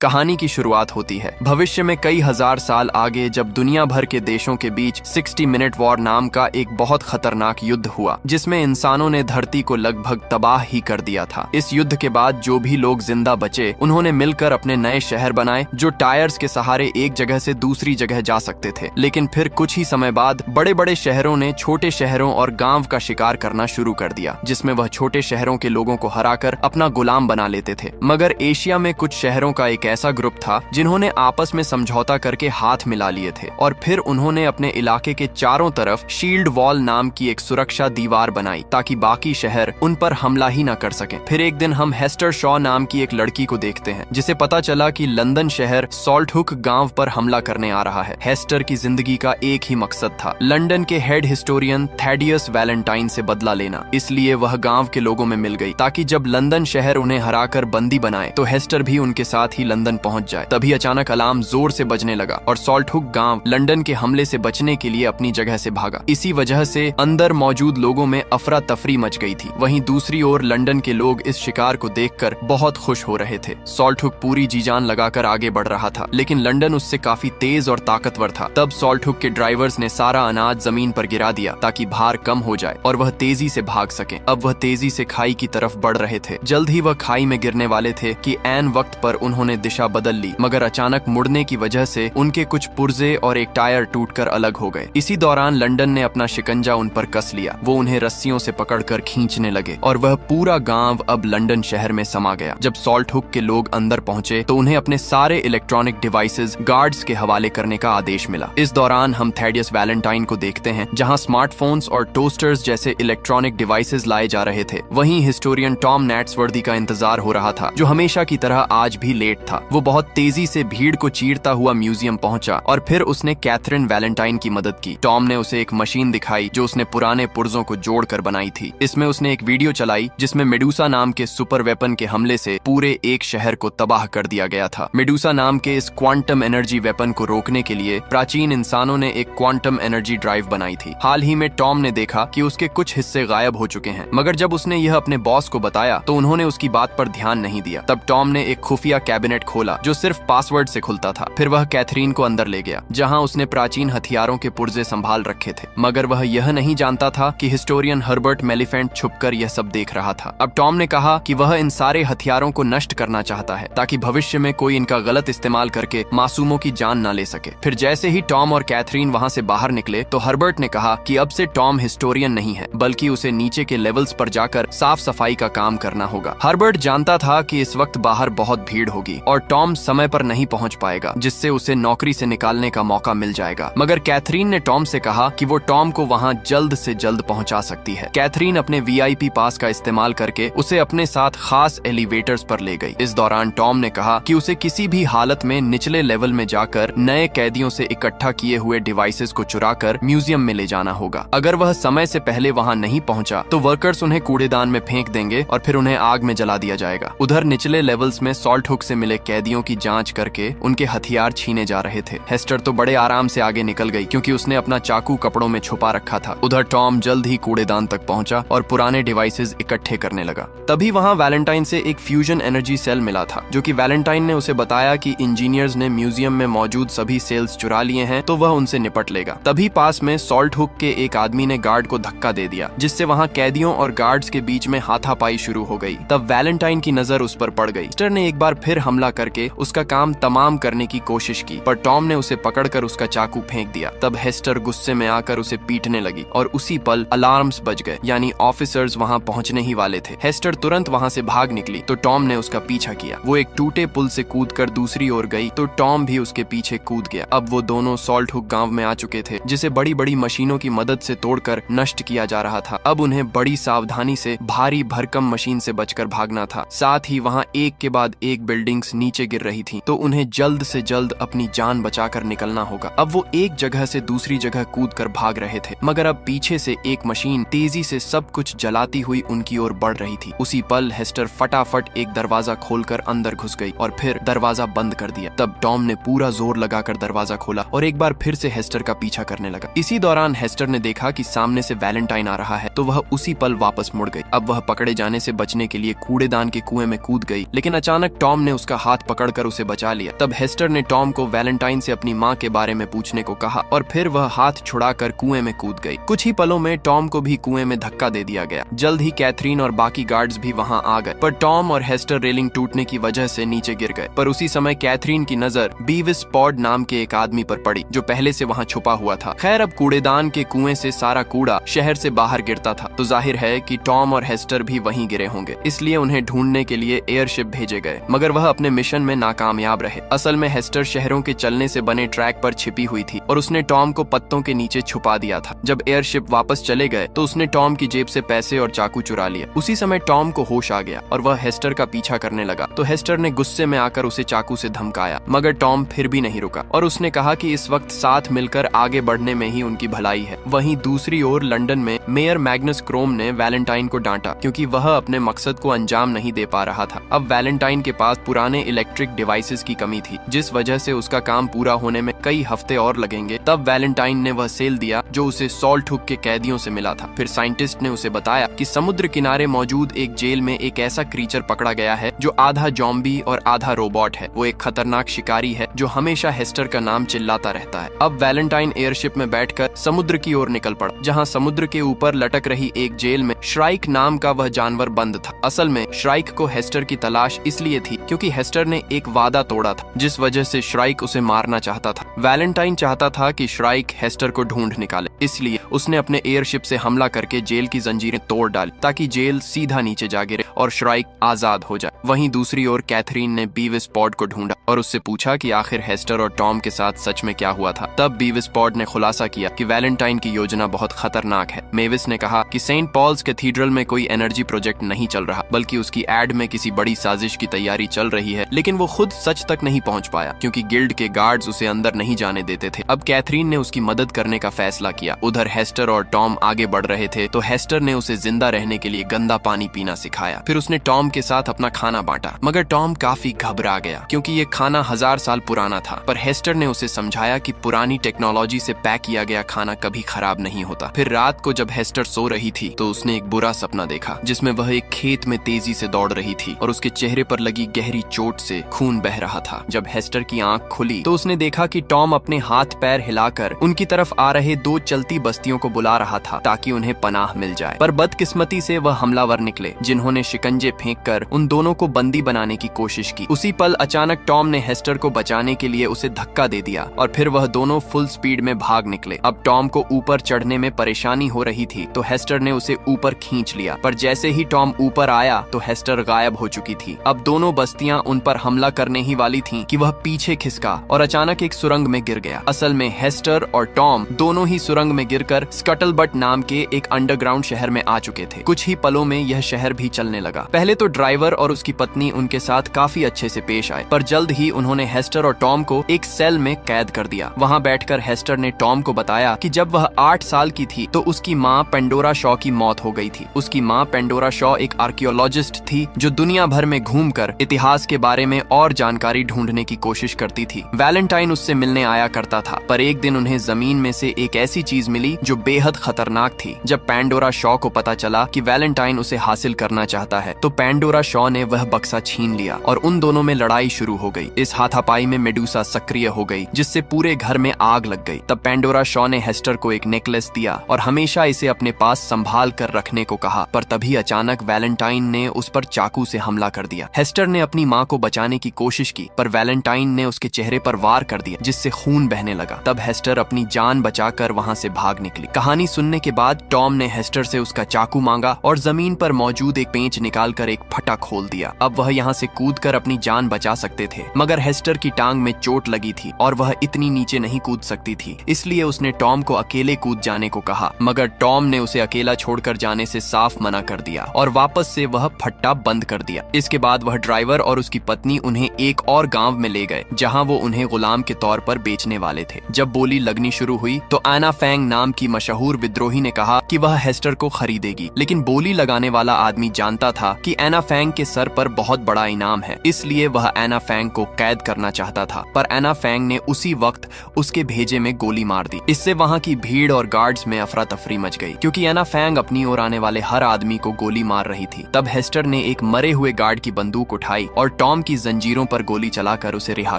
कहानी की शुरुआत होती है भविष्य में कई हजार साल आगे, जब दुनिया भर के देशों के बीच 60 मिनट वॉर नाम का एक बहुत खतरनाक युद्ध हुआ, जिसमें इंसानों ने धरती को लगभग तबाह ही कर दिया था। इस युद्ध के बाद जो भी लोग जिंदा बचे, उन्होंने मिलकर अपने नए शहर बनाए जो टायर्स के सहारे एक जगह से दूसरी जगह जा सकते थे। लेकिन फिर कुछ ही समय बाद बड़े बड़े शहरों ने छोटे शहरों और गांव का शिकार करना शुरू कर दिया, जिसमें वह छोटे शहरों के लोगों को हराकर अपना गुलाम बना लेते थे। मगर एशिया में कुछ शहरों का एक ऐसा ग्रुप था जिन्होंने आपस में समझौता करके हाथ मिला लिए थे और फिर उन्होंने अपने इलाके के चारों तरफ शील्ड वॉल नाम की एक सुरक्षा दीवार बनाई ताकि बाकी शहर उन पर हमला ही न कर सकें। फिर एक दिन हम हेस्टर शॉ नाम की एक लड़की को देखते हैं जिसे पता चला कि लंदन शहर सॉल्टहुक गांव पर हमला करने आ रहा है। हेस्टर की जिंदगी का एक ही मकसद था, लंदन के हेड हिस्टोरियन थैडियस वैलेंटाइन से बदला लेना। इसलिए वह गांव के लोगों में मिल गई ताकि जब लंदन शहर उन्हें हराकर बंदी बनाए तो हेस्टर भी उनके साथ ही लंदन पहुंच जाए। तभी अचानक अलार्म जोर से बजने लगा और सॉल्टहुक गांव लंदन के हमले से बचने के लिए अपनी जगह से भागा। इसी वजह से अंदर मौजूद लोगों में अफरा तफरी मच गई थी। वहीं दूसरी ओर लंदन के लोग इस शिकार को देखकर बहुत खुश हो रहे थे। सॉल्टहुक पूरी जी जान लगाकर आगे बढ़ रहा था, लेकिन लंदन उससे काफी तेज और ताकतवर था। तब सॉल्टहुक के ड्राइवर्स ने सारा अनाज जमीन पर गिरा दिया ताकि भार कम हो जाए और वह तेजी से भाग सके। अब वह तेजी से खाई की तरफ बढ़ रहे थे। जल्द ही वह खाई में गिरने वाले थे कि ऐन वक्त पर उन्होंने दिशा बदल ली, मगर अचानक मुड़ने की वजह से उनके कुछ पुर्जे और एक टायर टूटकर अलग हो गए। इसी दौरान लंदन ने अपना शिकंजा उन पर कस लिया। वो उन्हें रस्सियों से पकड़कर खींचने लगे और वह पूरा गांव अब लंदन शहर में समा गया। जब सॉल्टहुक के लोग अंदर पहुंचे तो उन्हें अपने सारे इलेक्ट्रॉनिक डिवाइसेस गार्ड्स के हवाले करने का आदेश मिला। इस दौरान हम थैडियस वैलेंटाइन को देखते हैं जहां स्मार्टफोन्स और टोस्टर्स जैसे इलेक्ट्रॉनिक डिवाइसेस लाए जा रहे थे। वहीं हिस्टोरियन टॉम नैट्सवर्दी का इंतजार हो रहा था, जो हमेशा की तरह आज भी लेट था। वो बहुत तेजी से भीड़ को चीरता हुआ म्यूजियम पहुंचा और फिर उसने कैथरीन वैलेंटाइन की मदद की। टॉम ने उसे एक मशीन दिखाई जो उसने पुराने पुर्जों को जोड़कर बनाई थी। इसमें उसने एक वीडियो चलाई जिसमें मेडुसा नाम के सुपर वेपन के हमले से पूरे एक शहर को तबाह कर दिया गया था। मेडुसा नाम के इस क्वांटम एनर्जी वेपन को रोकने के लिए प्राचीन इंसानों ने एक क्वांटम एनर्जी ड्राइव बनाई थी। हाल ही में टॉम ने देखा कि उसके कुछ हिस्से गायब हो चुके हैं, मगर जब उसने यह अपने बॉस को बताया तो उन्होंने उसकी बात पर ध्यान नहीं दिया। तब टॉम ने एक खुफिया कैबिनेट खोला जो सिर्फ पासवर्ड से खुलता था। फिर वह कैथरीन को अंदर ले गया जहां उसने प्राचीन हथियारों के पुर्जे संभाल रखे थे, मगर वह यह नहीं जानता था कि हिस्टोरियन हर्बर्ट मेलिफेंट छुपकर यह सब देख रहा था। अब टॉम ने कहा कि वह इन सारे हथियारों को नष्ट करना चाहता है ताकि भविष्य में कोई इनका गलत इस्तेमाल करके मासूमों की जान न ले सके। फिर जैसे ही टॉम और कैथरीन वहां से बाहर निकले तो हर्बर्ट ने कहा कि अब से टॉम हिस्टोरियन नहीं है, बल्कि उसे नीचे के लेवल्स पर जाकर साफ सफाई का काम करना होगा। हर्बर्ट जानता था कि इस वक्त बाहर बहुत भीड़ होगी और टॉम समय पर नहीं पहुंच पाएगा, जिससे उसे नौकरी से निकालने का मौका मिल जाएगा। मगर कैथरीन ने टॉम से कहा कि वो टॉम को वहां जल्द से जल्द पहुंचा सकती है। कैथरीन अपने वीआईपी पास का इस्तेमाल करके उसे अपने साथ खास एलिवेटर्स पर ले गई। इस दौरान टॉम ने कहा कि उसे किसी भी हालत में निचले लेवल में जाकर नए कैदियों से इकट्ठा किए हुए डिवाइसेस को चुराकर म्यूजियम में ले जाना होगा। अगर वह समय से पहले वहां नहीं पहुंचा तो वर्कर्स उन्हें कूड़ेदान में फेंक देंगे और फिर उन्हें आग में जला दिया जाएगा। उधर निचले लेवल्स में सॉल्टहुक से मिले कैदियों की जांच करके उनके हथियार छीने जा रहे थे। हेस्टर तो बड़े आराम से आगे निकल गई क्योंकि उसने अपना चाकू कपड़ों में छुपा रखा था। उधर टॉम जल्द ही कूड़ेदान तक पहुंचा और पुराने डिवाइसेस इकट्ठे करने लगा। तभी वहां वैलेंटाइन से एक फ्यूजन एनर्जी सेल मिला था, जो कि वैलेंटाइन ने उसे बताया कि इंजीनियर्स ने म्यूजियम में मौजूद सभी सेल्स चुरा लिए हैं, तो वह उनसे निपट लेगा। तभी पास में सॉल्टहुक के एक आदमी ने गार्ड को धक्का दे दिया, जिससे वहां कैदियों और गार्ड्स के बीच में हाथापाई शुरू हो गई। तब वैलेंटाइन की नजर उस पर पड़ गई। हेस्टर ने एक बार फिर हमला करके उसका काम तमाम करने की कोशिश की, पर टॉम ने उसे पकड़कर उसका चाकू फेंक दिया। तब हेस्टर गुस्से में आकर उसे पीटने लगी और उसी पल अलार्म्स बज गए, यानी ऑफिसर्स वहां पहुंचने ही वाले थे। हेस्टर तुरंत वहां से भाग निकली तो टॉम ने उसका पीछा किया। वो एक टूटे पुल से कूदकर दूसरी ओर गई तो टॉम भी उसके पीछे कूद गया। अब वो दोनों सॉल्टहुक गांव में आ चुके थे, जिसे बड़ी बड़ी मशीनों की मदद से तोड़कर नष्ट किया जा रहा था। अब उन्हें बड़ी सावधानी से भारी भरकम मशीन से बचकर भागना था। साथ ही वहां एक के बाद एक बिल्डिंग्स नीचे गिर रही थी, तो उन्हें जल्द से जल्द अपनी जान बचाकर निकलना होगा। अब वो एक जगह से दूसरी जगह कूदकर भाग रहे थे, मगर अब पीछे से एक मशीन तेजी से सब कुछ जलाती हुई उनकी ओर बढ़ रही थी। उसी पल हेस्टर फटाफट एक दरवाजा खोलकर अंदर घुस गई और फिर दरवाजा बंद कर दिया। तब टॉम ने पूरा जोर लगाकर दरवाजा खोला और एक बार फिर से हेस्टर का पीछा करने लगा। इसी दौरान हेस्टर ने देखा कि सामने से वैलेंटाइन आ रहा है, तो वह उसी पल वापस मुड़ गई। अब वह पकड़े जाने से बचने के लिए कूड़ेदान के कुएं में कूद गई, लेकिन अचानक टॉम ने उसका हाथ पकड़कर उसे बचा लिया। तब हेस्टर ने टॉम को वैलेंटाइन से अपनी माँ के बारे में पूछने को कहा और फिर वह हाथ छुड़ाकर कुएं में कूद गई। कुछ ही पलों में टॉम को भी कुएं में धक्का दे दिया गया। जल्द ही कैथरीन और बाकी गार्ड्स भी वहां आ गए, पर टॉम और हेस्टर रेलिंग टूटने की वजह से नीचे गिर गए। पर उसी समय कैथरीन की नजर बीविस पॉड नाम के एक आदमी पर पड़ी जो पहले से वहां छुपा हुआ था। खैर, अब कूड़ेदान के कुएं से सारा कूड़ा शहर से बाहर गिरता था, तो जाहिर है कि टॉम और हेस्टर भी वहीं गिरे होंगे, इसलिए उन्हें ढूंढने के लिए एयरशिप भेजे गए, मगर वह अपने मिशन में नाकामयाब रहे। असल में हेस्टर शहरों के चलने से बने ट्रैक पर छिपी हुई थी और उसने टॉम को पत्तों के नीचे छुपा दिया था। जब एयरशिप वापस चले गए तो उसने टॉम की जेब से पैसे और चाकू चुरा लिया। उसी समय टॉम को होश आ गया और वह हेस्टर का पीछा करने लगा, तो हेस्टर ने गुस्से में आकर उसे चाकू से धमकाया, मगर टॉम फिर भी नहीं रुका और उसने कहा कि इस वक्त साथ मिलकर आगे बढ़ने में ही उनकी भलाई है। वहीं दूसरी ओर लंदन में मेयर मैग्नस क्रोम ने वैलेंटाइन को डांटा क्योंकि वह अपने मकसद को अंजाम नहीं दे पा रहा था। अब वैलेंटाइन के पास पुराने इलेक्ट्रिक डिवाइसेस की कमी थी, जिस वजह से उसका काम पूरा होने में कई हफ्ते और लगेंगे। तब वैलेंटाइन ने वह सेल दिया जो उसे सॉल्ट हुक के कैदियों से मिला था। फिर साइंटिस्ट ने उसे बताया कि समुद्र किनारे मौजूद एक जेल में एक ऐसा क्रीचर पकड़ा गया है जो आधा जॉम्बी और आधा रोबोट है। वो एक खतरनाक शिकारी है जो हमेशा हेस्टर का नाम चिल्लाता रहता है। अब वैलेंटाइन एयरशिप में बैठकर समुद्र की ओर निकल पड़ा, जहां समुद्र के ऊपर लटक रही एक जेल में श्राइक नाम का वह जानवर बंद था। असल में श्राइक को हेस्टर की तलाश इसलिए थी क्योंकि हेस्टर ने एक वादा तोड़ा था, जिस वजह से श्राइक उसे मारना चाहता था। वैलेंटाइन चाहता था कि श्राइक हेस्टर को ढूंढ निकाले, इसलिए उसने अपने एयरशिप से हमला करके जेल की जंजीरें तोड़ डाली ताकि जेल सीधा नीचे जा गिरे और श्राइक आजाद हो जाए। वहीं दूसरी ओर कैथरीन ने बीविस पॉड को ढूंढा और उससे पूछा कि आखिर हेस्टर और टॉम के साथ सच में क्या हुआ था। तब बीविस पॉड ने खुलासा किया कि वैलेंटाइन की योजना बहुत खतरनाक है। मेविस ने कहा कि सेंट पॉल्स कैथीड्रल में कोई एनर्जी प्रोजेक्ट नहीं चल रहा, बल्कि उसकी एड में किसी बड़ी साजिश की तैयारी चल रही है, लेकिन वो खुद सच तक नहीं पहुंच पाया क्योंकि गिल्ड के गार्ड्स उसे अंदर नहीं जाने देते थे। अब कैथरीन ने उसकी मदद करने का फैसला किया। उधर हेस्टर और टॉम आगे बढ़ रहे थे, तो हेस्टर ने उसे जिंदा रहने के लिए गंदा पानी पीना सिखाया। फिर उसने टॉम के साथ अपना खाना बांटा, मगर टॉम काफी घबरा गया क्योंकि ये खाना 1000 साल पुराना था। पर हेस्टर ने उसे समझाया कि पुरानी टेक्नोलॉजी से पैक किया गया खाना कभी खराब नहीं होता। फिर रात को जब हेस्टर सो रही थी तो उसने एक बुरा सपना देखा जिसमें वह एक खेत में तेजी से दौड़ रही थी और उसके चेहरे पर लगी गहरी चोट से खून बह रहा था। जब हेस्टर की आंख खुली तो उसने देखा कि टॉम अपने हाथ पैर हिलाकर उनकी तरफ आ रहे 2 चलती बस्तियों को बुला रहा था ताकि उन्हें पनाह मिल जाए। पर बदकिस्मती से वह हमलावर निकले जिन्होंने शिकंजे फेंककर उन दोनों को बंदी बनाने की कोशिश की। उसी पल अचानक टॉम ने हेस्टर को बचाने के लिए उसे धक्का दे दिया और फिर वह दोनों फुल स्पीड में भाग निकले। अब टॉम को ऊपर चढ़ने में परेशानी हो रही थी तो हेस्टर ने उसे ऊपर खींच लिया, पर जैसे ही टॉम ऊपर आया तो हेस्टर गायब हो चुकी थी। अब दोनों बस्तियां उन पर हमला करने ही वाली थीं कि वह पीछे खिसका और अचानक एक सुरंग में गिर गया। असल में हेस्टर और टॉम दोनों ही सुरंग में गिरकर स्कटलबट नाम के एक अंडरग्राउंड शहर में आ चुके थे। कुछ ही पलों में यह शहर भी चलने लगा। पहले तो ड्राइवर और उसकी पत्नी उनके साथ काफी अच्छे से पेश आए, पर जल्द ही उन्होंने हेस्टर और टॉम को एक सेल में कैद कर दिया। वहां बैठकर हेस्टर ने टॉम को बताया कि जब वह 8 साल की थी तो उसकी माँ पेंडोरा शॉ की मौत हो गई थी। उसकी माँ पेंडोरा शॉ एक आर्कियोलॉजिस्ट थी जो दुनिया भर में घूमकर इतिहास के बारे में और जानकारी ढूंढने की कोशिश करती थी। वैलेंटाइन उससे मिलने आया करता था, पर एक दिन उन्हें जमीन में से एक ऐसी चीज मिली जो बेहद खतरनाक थी। जब पेंडोरा शॉ को पता चला कि वैलेंटाइन उसे हासिल करना चाहता है तो पेंडोरा शॉ ने वह बक्सा छीन लिया और उन दोनों में लड़ाई शुरू हो गई। इस हाथापाई में मेडूसा सक्रिय हो गई जिससे पूरे घर में आग लग गई। तब पेंडोरा शॉ ने हेस्टर को एक नेकलेस दिया और हमेशा इसे अपने पास संभाल कर रखने को कहा, पर तभी अचानक वैलेंटाइन ने उस पर चाकू से हमला कर दिया। हेस्टर ने अपनी माँ को बचाने की कोशिश की, पर वैलेंटाइन ने उसके चेहरे पर वार कर दिया जिससे खून बहने लगा। तब हेस्टर अपनी जान बचाकर वहाँ से भाग निकली। कहानी सुनने के बाद टॉम ने हेस्टर से उसका चाकू मांगा और जमीन पर मौजूद एक पेंच निकालकर एक फटा खोल दिया। अब वह यहाँ से कूदकर अपनी जान बचा सकते थे, मगर हेस्टर की टांग में चोट लगी थी और वह इतनी नीचे नहीं कूद सकती थी, इसलिए उसने टॉम को अकेले कूद जाने को कहा, मगर टॉम ने उसे अकेला छोड़कर जाने से साफ मना कर दिया और वापस से वह फट्टा बंद कर दिया। इसके बाद वह ड्राइवर और उसकी पत्नी उन्हें एक और गांव में ले गए जहां वो उन्हें गुलाम के तौर पर बेचने वाले थे। जब बोली लगनी शुरू हुई तो एना फैंग नाम की मशहूर विद्रोही ने कहा कि वह हेस्टर को खरीदेगी, लेकिन बोली लगाने वाला आदमी जानता था कि एना फैंग के सर पर बहुत बड़ा इनाम है, इसलिए वह एना फैंग को कैद करना चाहता था। पर एना फैंग ने उसी वक्त उसके भेजे में गोली मार दी। इससे वहां की भीड़ और गार्ड्स में अफरा तफरी मच गई क्योंकि एना फैंग अपनी ओर आने वाले हर आदमी को गोली मार रही थी। तब हेस्टर ने एक मरे हुए गार्ड की बंदूक उठाई और टॉम टॉम की जंजीरों पर गोली चलाकर उसे रिहा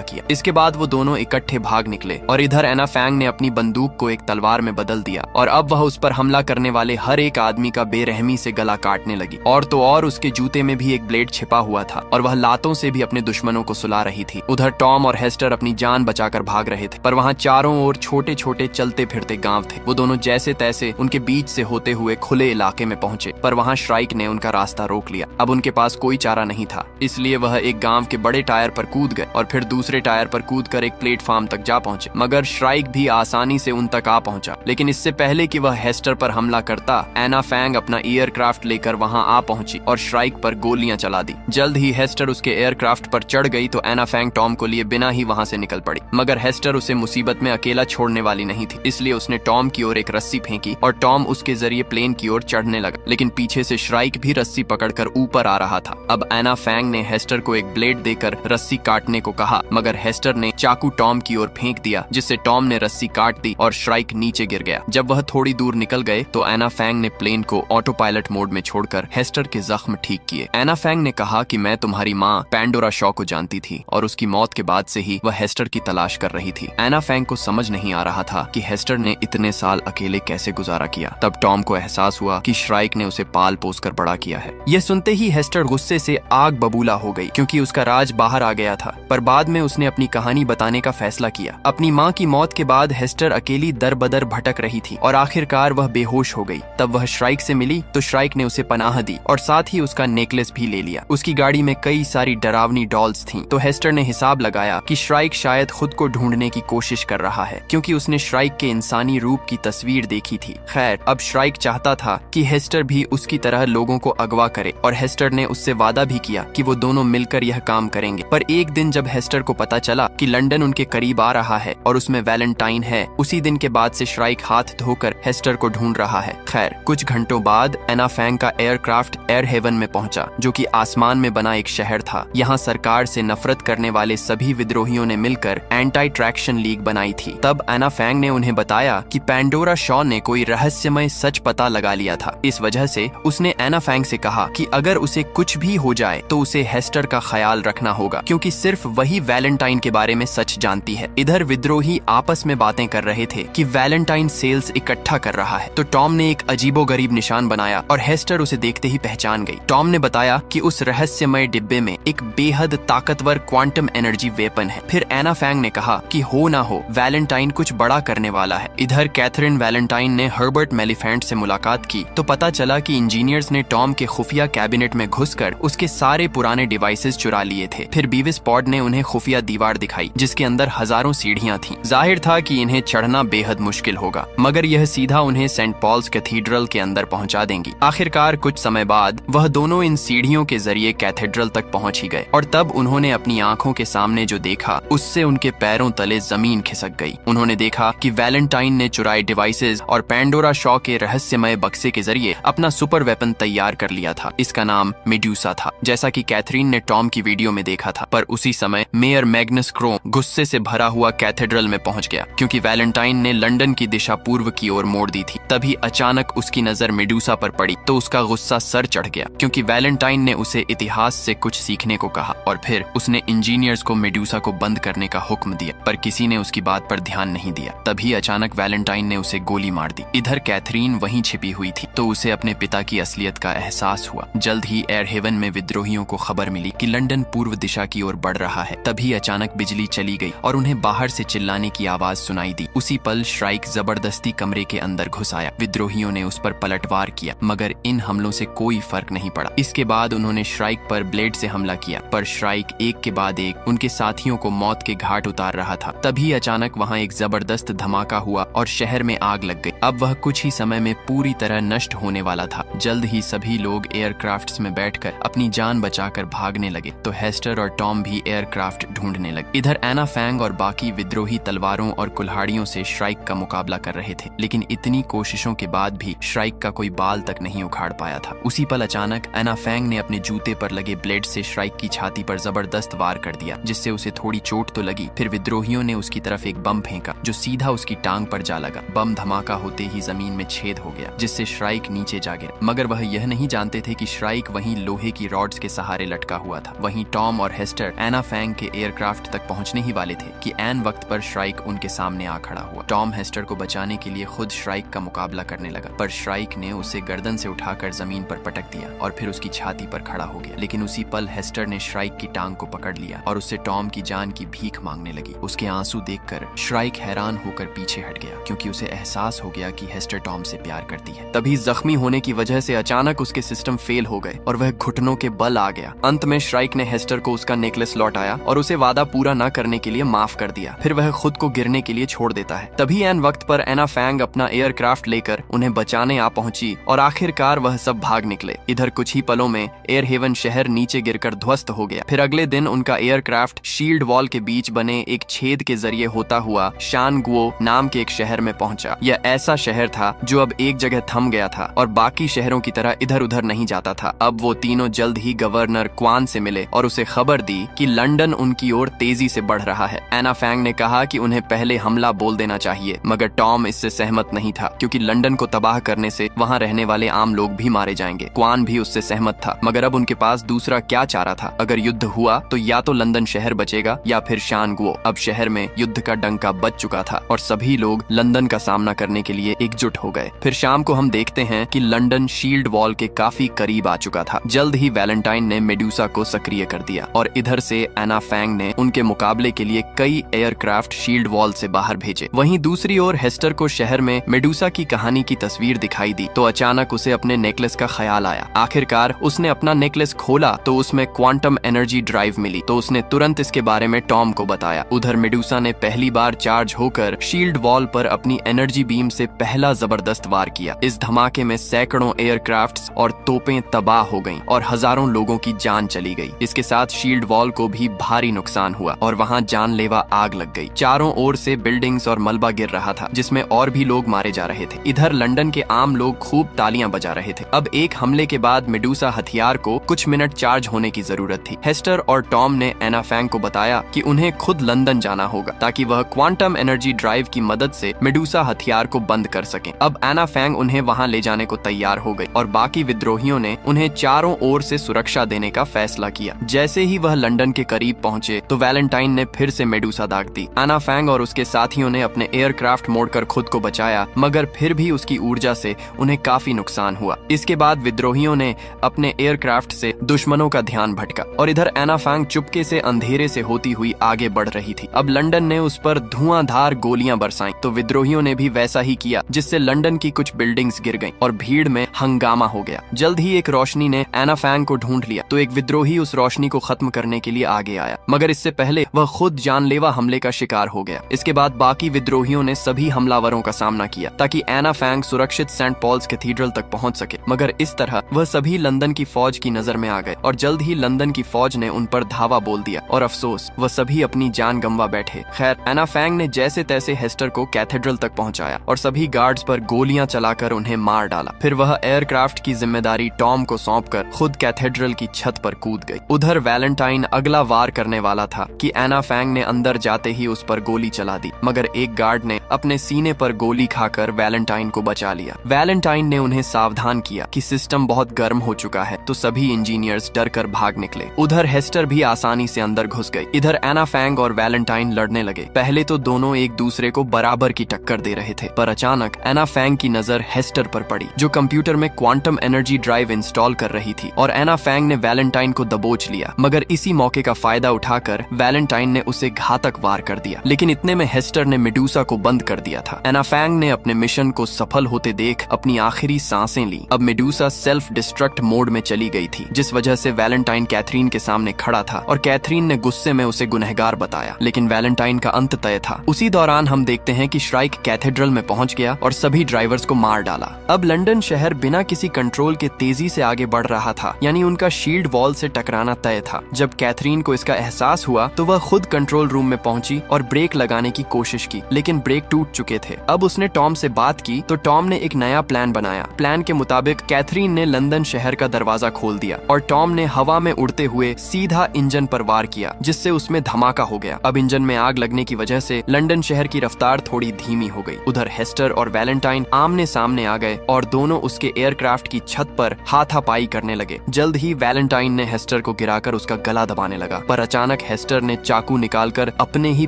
किया। इसके बाद वो दोनों इकट्ठे भाग निकले और इधर एना फैंग ने अपनी बंदूक को एक तलवार में बदल दिया और अब वह उस पर हमला करने वाले हर एक आदमी का बेरहमी से गला काटने लगी। और तो और उसके जूते में भी एक ब्लेड छिपा हुआ था और वह लातों से भी अपने दुश्मनों को सुला रही थी। उधर टॉम और हेस्टर अपनी जान बचाकर भाग रहे थे, पर वहाँ चारों ओर छोटे छोटे चलते फिरते गांव थे। वो दोनों जैसे तैसे उनके बीच से होते हुए खुले इलाके में पहुंचे, पर वहाँ श्राइक ने उनका रास्ता रोक लिया। अब उनके पास कोई चारा नहीं था, इसलिए वह एक गांव के बड़े टायर पर कूद गए और फिर दूसरे टायर पर कूदकर एक प्लेटफॉर्म तक जा पहुंचे। मगर श्राइक भी आसानी से उन तक आ पहुंचा, लेकिन इससे पहले कि वह हेस्टर पर हमला करता, एना फैंग अपना एयरक्राफ्ट लेकर वहां आ पहुंची और श्राइक पर गोलियां चला दी। जल्द ही हेस्टर उसके एयरक्राफ्ट पर चढ़ गई तो एना फैंग टॉम को लिए बिना ही वहां से निकल पड़ी। मगर हेस्टर उसे मुसीबत में अकेला छोड़ने वाली नहीं थी, इसलिए उसने टॉम की ओर एक रस्सी फेंकी और टॉम उसके जरिए प्लेन की ओर चढ़ने लगा, लेकिन पीछे से श्राइक भी रस्सी पकड़कर ऊपर आ रहा था। अब एना फैंग ने हेस्टर को एक ब्लेड देकर रस्सी काटने को कहा, मगर हेस्टर ने चाकू टॉम की ओर फेंक दिया, जिससे टॉम ने रस्सी काट दी और श्राइक नीचे गिर गया। जब वह थोड़ी दूर निकल गए तो एना फैंग ने प्लेन को ऑटो पायलट मोड में छोड़कर हेस्टर के जख्म ठीक किए। एना फैंग ने कहा कि मैं तुम्हारी माँ पैंडोरा शॉ को जानती थी और उसकी मौत के बाद से ही वह हेस्टर की तलाश कर रही थी। एना फैंग को समझ नहीं आ रहा था कि हेस्टर ने इतने साल अकेले कैसे गुजारा किया। तब टॉम को एहसास हुआ कि श्राइक ने उसे पाल पोस कर बड़ा किया है। यह सुनते ही हेस्टर गुस्से से आग बबूला हो गई, क्योंकि उसका राज बाहर आ गया था। पर बाद में उसने अपनी कहानी बताने का फैसला किया। अपनी माँ की मौत के बाद हेस्टर अकेली दर बदर भटक रही थी और आखिरकार वह बेहोश हो गई। तब वह श्राइक से मिली तो श्राइक ने उसे पनाह दी और साथ ही उसका नेकलेस भी ले लिया। उसकी गाड़ी में कई सारी डरावनी डॉल्स थीं, तो हेस्टर ने हिसाब लगाया कि श्राइक शायद खुद को ढूंढने की कोशिश कर रहा है, क्योंकि उसने श्राइक के इंसानी रूप की तस्वीर देखी थी। खैर, अब श्राइक चाहता था कि हेस्टर भी उसकी तरह लोगों को अगवा करे और हेस्टर ने उससे वादा भी किया कि वो दोनों मिलकर यह काम करेंगे। पर एक दिन जब हेस्टर को पता चला कि लंदन उनके करीब आ रहा है और उसमें वैलेंटाइन है, उसी दिन के बाद से श्राइक हाथ धोकर हेस्टर को ढूंढ रहा है। खैर, कुछ घंटों बाद एना फैंग का एयरक्राफ्ट एयर हेवन में पहुंचा, जो कि आसमान में बना एक शहर था। यहाँ सरकार से नफरत करने वाले सभी विद्रोहियों ने मिलकर एंटी ट्रैक्शन लीग बनाई थी। तब एना फैंग ने उन्हें बताया कि पैंडोरा शॉ ने कोई रहस्यमय सच पता लगा लिया था। इस वजह से उसने एना फैंग से कहा कि अगर उसे कुछ भी हो जाए तो उसे हेस्टर का ख्याल रखना होगा, क्योंकि सिर्फ वही वैलेंटाइन के बारे में सच जानती है। इधर विद्रोही आपस में बातें कर रहे थे कि वैलेंटाइन सेल्स इकट्ठा कर रहा है, तो टॉम ने एक अजीबोगरीब निशान बनाया और हेस्टर उसे देखते ही पहचान गई। टॉम ने बताया कि उस रहस्यमय डिब्बे में एक बेहद ताकतवर क्वांटम एनर्जी वेपन है। फिर एना फैंग ने कहा कि हो ना हो, वैलेंटाइन कुछ बड़ा करने वाला है। इधर कैथरीन वैलेंटाइन ने हर्बर्ट मेलिफेंट से मुलाकात की तो पता चला कि इंजीनियर्स ने टॉम के खुफिया कैबिनेट में घुसकर उसके सारे पुराने डिवाइसेस चुरा लिए थे। फिर बीविस पॉड ने उन्हें खुफिया दीवार दिखाई, जिसके अंदर हजारों सीढ़ियां थीं। जाहिर था कि इन्हें चढ़ना बेहद मुश्किल होगा, मगर यह सीधा उन्हें सेंट पॉल्स कैथीड्रल के अंदर पहुंचा देंगी। आखिरकार कुछ समय बाद वह दोनों इन सीढ़ियों के जरिए कैथेड्रल तक पहुंच ही गए और तब उन्होंने अपनी आंखों के सामने जो देखा, उससे उनके पैरों तले जमीन खिसक गई। उन्होंने देखा कि वैलेंटाइन ने चुराए डिवाइसेस और पैंडोरा शॉ के रहस्यमय बक्से के जरिए अपना सुपर वेपन तैयार कर लिया था। इसका नाम मेड्यूसा था, जैसा कि कैथरीन ने टॉम की वीडियो में देखा था। पर उसी समय मेयर मैग्नस क्रोम गुस्से से भरा हुआ कैथेड्रल में पहुंच गया, क्योंकि वैलेंटाइन ने लंदन की दिशा पूर्व की ओर मोड़ दी थी। तभी अचानक उसकी नजर मेडूसा पर पड़ी तो उसका गुस्सा सर चढ़ गया, क्योंकि वैलेंटाइन ने उसे इतिहास से कुछ सीखने को कहा और फिर उसने इंजीनियर्स को मेडूसा को बंद करने का हुक्म दिया, पर किसी ने उसकी बात पर ध्यान नहीं दिया। तभी अचानक वैलेंटाइन ने उसे गोली मार दी। इधर कैथरीन वहीं छिपी हुई थी, तो उसे अपने पिता की असलियत का एहसास हुआ। जल्द ही एयर हेवन में विद्रोहियों को खबर मिली कि लंदन पूर्व दिशा की ओर बढ़ रहा है। तभी अचानक बिजली चली गई और उन्हें बाहर से चिल्लाने की आवाज सुनाई दी। उसी पल श्राइक जबरदस्ती कमरे के अंदर घुस आया। विद्रोहियों ने उस पर पलटवार किया, मगर इन हमलों से कोई फर्क नहीं पड़ा। इसके बाद उन्होंने श्राइक पर ब्लेड से हमला किया, पर श्राइक एक के बाद एक उनके साथियों को मौत के घाट उतार रहा था। तभी अचानक वहाँ एक जबरदस्त धमाका हुआ और शहर में आग लग गई। अब वह कुछ ही समय में पूरी तरह नष्ट होने वाला था। जल्द ही सभी लोग एयरक्राफ्ट्स में बैठकर अपनी जान बचाकर भागने लगे, तो हेस्टर और टॉम भी एयरक्राफ्ट ढूंढने लगे। इधर एना फैंग और बाकी विद्रोही तलवारों और कुल्हाड़ियों से श्राइक का मुकाबला कर रहे थे, लेकिन इतनी कोशिशों के बाद भी श्राइक का कोई बाल तक नहीं उखाड़ पाया था। उसी पल अचानक एना फैंग ने अपने जूते पर लगे ब्लेड से श्राइक की छाती पर जबरदस्त वार कर दिया, जिससे उसे थोड़ी चोट तो लगी। फिर विद्रोहियों ने उसकी तरफ एक बम फेंका जो सीधा उसकी टांग पर जा लगा। बम धमाका होते ही जमीन में छेद हो गया, जिससे श्राइक नीचे जा गिरा, मगर वह यह नहीं जानते थे कि श्राइक वहीं लोहे की रॉड्स के सहारे लटका हुआ था। वहीं टॉम और हेस्टर एना फैंग के एयरक्राफ्ट तक पहुंचने ही वाले थे कि ऐन वक्त पर श्राइक उनके सामने आ खड़ा हुआ। टॉम हेस्टर को बचाने के लिए खुद श्राइक का मुकाबला करने लगा, पर श्राइक ने उसे गर्दन से उठाकर जमीन पर पटक दिया और फिर उसकी छाती पर खड़ा हो गया। लेकिन उसी पल हेस्टर ने श्राइक की टांग को पकड़ लिया और उससे टॉम की जान की भीख मांगने लगी। उसके आंसू देखकर श्राइक हैरान होकर पीछे हट गया, क्योंकि उसे एहसास हो गया कि हेस्टर टॉम से प्यार करती है। तभी जख्मी होने की वजह से अचानक उसके सिस्टम फेल हो गए और वह घुटनों के बल आ गया। अंत में श्राइक ने हेस्टर को उसका नेकलेस लौटाया और उसे वादा पूरा न करने के लिए माफ कर दिया। फिर वह खुद को गिरने के लिए छोड़ देता है। तभी ऐन वक्त पर एना फैंग अपना एयरक्राफ्ट लेकर उन्हें बचाने आ पहुंची और आखिरकार वह सब भाग निकले। इधर कुछ ही पलों में एयर हेवन शहर नीचे गिरकर ध्वस्त हो गया। फिर अगले दिन उनका एयरक्राफ्ट शील्ड वॉल के बीच बने एक छेद के जरिए होता हुआ शानगुओ नाम के एक शहर में पहुंचा। यह ऐसा शहर था जो अब एक जगह थम गया था और बाकी शहरों की तरह इधर उधर नहीं जाता था। अब वो तीनों जल्द ही गवर्नर क्वान से मिले और उसे खबर दी कि लंदन उनकी ओर तेजी से बढ़ रहा है। एना फैंग ने कहा कि उन्हें पहले हमला बोल देना चाहिए, मगर टॉम इससे सहमत नहीं था, क्योंकि लंदन को तबाह करने से वहां रहने वाले आम लोग भी मारे जाएंगे। क्वान भी उससे सहमत था, मगर अब उनके पास दूसरा क्या चारा था। अगर युद्ध हुआ तो या तो लंदन शहर बचेगा या फिर शानगुओ। अब शहर में युद्ध का डंका बज चुका था और सभी लोग लंदन का सामना करने के लिए एकजुट हो गए। फिर शाम को हम देखते हैं कि लंदन शील्ड वॉल के काफी करीब आ चुका था। जल्द ही वैलेंटाइन ने मेडुसा को सक्रिय कर दिया और इधर से एना फैंग ने उनके मुकाबले के लिए कई एयरक्राफ्ट शील्ड वॉल से बाहर भेजे। वहीं दूसरी ओर हेस्टर को शहर में मेडुसा की कहानी की तस्वीर दिखाई दी तो अचानक उसे अपने नेकलेस का ख्याल आया। आखिरकार उसने अपना नेकलेस खोला तो उसमें क्वांटम एनर्जी ड्राइव मिली, तो उसने तुरंत इसके बारे में टॉम को बताया। उधर मेडुसा ने पहली बार चार्ज होकर शील्ड वॉल पर अपनी एनर्जी बीम से पहला जबरदस्त वार किया। इस धमाके में सैकड़ों एयरक्राफ्ट्स और तोपें तबाह हो गईं और हजारों लोगों की जान चली गई। इसके साथ शील्ड वॉल को भी भारी नुकसान हुआ और वहां जानलेवा आग लग गई। चारों ओर से बिल्डिंग्स और मलबा गिर रहा था, जिसमें और भी लोग मारे जा रहे थे। इधर लंदन के आम लोग खूब तालियां बजा रहे थे। अब एक हमले के बाद मेडुसा हथियार को कुछ मिनट चार्ज होने की जरूरत थी। हेस्टर और टॉम ने एना फैंग को बताया कि उन्हें खुद लंदन जाना होगा ताकि वह क्वांटम एनर्जी ड्राइव की मदद से मेडुसा हथियार को बंद कर सकें। अब एना फैंग उन्हें वहां ले जाने को तैयार हो गई और बाकी विद्रोहियों ने उन्हें चारों ओर से सुरक्षा देने का फैसला किया। जैसे ही वह लंदन के करीब पहुंचे तो वैलेंटाइन ने फिर से मेडुसा दाग दी। एना फैंग और उसके साथियों ने अपने एयरक्राफ्ट मोड़कर खुद को बचाया, मगर फिर भी उसकी ऊर्जा से उन्हें काफी नुकसान हुआ। इसके बाद विद्रोहियों ने अपने एयरक्राफ्ट से दुश्मनों का ध्यान भटका और इधर एना फैंग चुपके से अंधेरे से होती हुई आगे बढ़ रही थी। अब लंदन ने उस पर धुआंधार गोलियां बरसाईं तो विद्रोहियों ने भी वैसा ही किया, जिससे लंदन की कुछ बिल्डिंग्स गिर गईं और भीड़ में हंगामा हो गया। जल्द ही एक रोशनी ने एना फैंग को ढूंढ लिया तो एक विद्रोही उस रोशनी को खत्म करने के लिए आगे आया, मगर इससे पहले वह खुद जानलेवा हमले का शिकार हो गया। इसके बाद बाकी विद्रोहियों ने सभी हमलावरों का सामना किया ताकि एना फैंग सुरक्षित सेंट पॉल्स कैथीड्रल तक पहुंच सके, मगर इस तरह वह सभी लंदन की फौज की नजर में आ गए और जल्द ही लंदन की फौज ने उन पर धावा बोल दिया और अफसोस वह सभी अपनी जान गंवा बैठे। खैर, एना फैंग ने जैसे तैसे हेस्टर को कैथेड्रल तक पहुंचाया और सभी गार्ड्स पर गोलियां चलाकर उन्हें मार डाला। फिर वह एयरक्राफ्ट की जिम्मेदारी टॉम को सौंपकर खुद कैथेड्रल की छत पर कूद गई। उधर वैलेंटाइन अगला वार करने वाला था कि एना फैंग ने अंदर जाते ही उस पर गोली चला दी, मगर एक गार्ड ने अपने सीने पर गोली खाकर वैलेंटाइन को बचा लिया। वैलेंटाइन ने उन्हें सावधान किया कि सिस्टम बहुत गर्म हो चुका है, तो सभी इंजीनियर्स डर कर भाग निकले। उधर हेस्टर भी आसानी से अंदर घुस गई। इधर एना फैंग और वैलेंटाइन लड़ने लगे। पहले तो दोनों एक दूसरे को बराबर की टक्कर दे रहे थे, पर अचानक एना फैंग की नजर हेस्टर पर पड़ी, जो कंप्यूटर में क्वांटम एनर्जी ड्राइव इंस्टॉल कर रही थी, और एना फैंग ने वैलेंटाइन को दबोच लिया। मगर इसी मौके का फायदा उठाकर वैलेंटाइन ने उसे घातक वार कर दिया, लेकिन इतने में हेस्टर ने मेडुसा को बंद कर दिया था। एना फैंग ने अपने मिशन को सफल होते देख अपनी आखिरी सांसें ली। अब मेडुसा सेल्फ डिस्ट्रक्ट मोड में चली गई थी, जिस वजह से वैलेंटाइन कैथरीन के सामने खड़ा था और कैथरीन ने गुस्से में उसे गुनहगार बताया, लेकिन वैलेंटाइन का अंत तय था। उसी दौरान हम देखते हैं कि श्राइक कैथेड्रल में पहुंच गया और सभी ड्राइवर्स को मार डाला। अब लंदन शहर बिना किसी कंट्रोल के तेजी से आगे बढ़ रहा था, यानी उनका शील्ड वॉल से टकराना तय था। जब कैथरीन को इसका एहसास हुआ तो वह खुद कंट्रोल रूम में पहुंची और ब्रेक लगाने की कोशिश की, लेकिन ब्रेक टूट चुके थे। अब उसने टॉम से बात की तो टॉम ने एक नया प्लान बनाया। प्लान के मुताबिक कैथरीन ने लंदन शहर का दरवाजा खोल दिया और टॉम ने हवा में उड़ते हुए सीधा इंजन पर वार किया, जिससे उसमें धमाका हो गया। अब इंजन में आग लगने की वजह से लंदन शहर की रफ्तार थोड़ी धीमी हो गई। उधर हेस्टर और वैलेंटाइन आमने सामने आ गए और दोनों उसके एयरक्राफ्ट की छत पर हाथापाई करने लगे। जल्द ही वैलेंटाइन ने हेस्टर को गिराकर उसका गला दबाने लगा, पर अचानक हेस्टर ने चाकू निकालकर अपने ही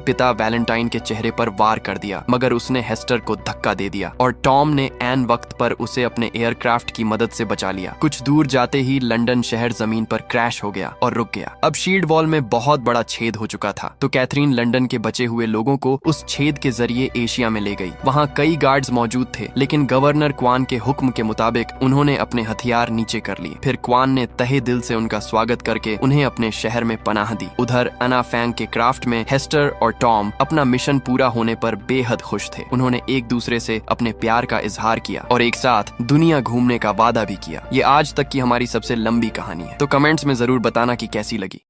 पिता वैलेंटाइन के चेहरे पर वार कर दिया, मगर उसने हेस्टर को धक्का दे दिया और टॉम ने ऐन वक्त पर उसे अपने एयरक्राफ्ट की मदद से बचा लिया। कुछ दूर जाते ही लंदन शहर जमीन पर क्रैश हो गया और रुक गया। अब शील्ड वॉल में बहुत बड़ा छेद हो चुका था, तो कैथरीन लंदन के बचे हुए लोगों को उस छेद के जरिए एशिया में ले गई। वहाँ कई गार्ड्स मौजूद थे, लेकिन गवर्नर क्वान के हुक्म के मुताबिक उन्होंने अपने हथियार नीचे कर लिए। फिर क्वान ने तहे दिल से उनका स्वागत करके उन्हें अपने शहर में पनाह दी। उधर अना फैंग के क्राफ्ट में हेस्टर और टॉम अपना मिशन पूरा होने पर बेहद खुश थे। उन्होंने एक दूसरे से अपने प्यार का इजहार किया और एक साथ दुनिया घूमने का वादा भी किया। ये आज तक की हमारी सबसे लंबी कहानी है, तो कमेंट्स में जरूर बताना कि कैसी लगी।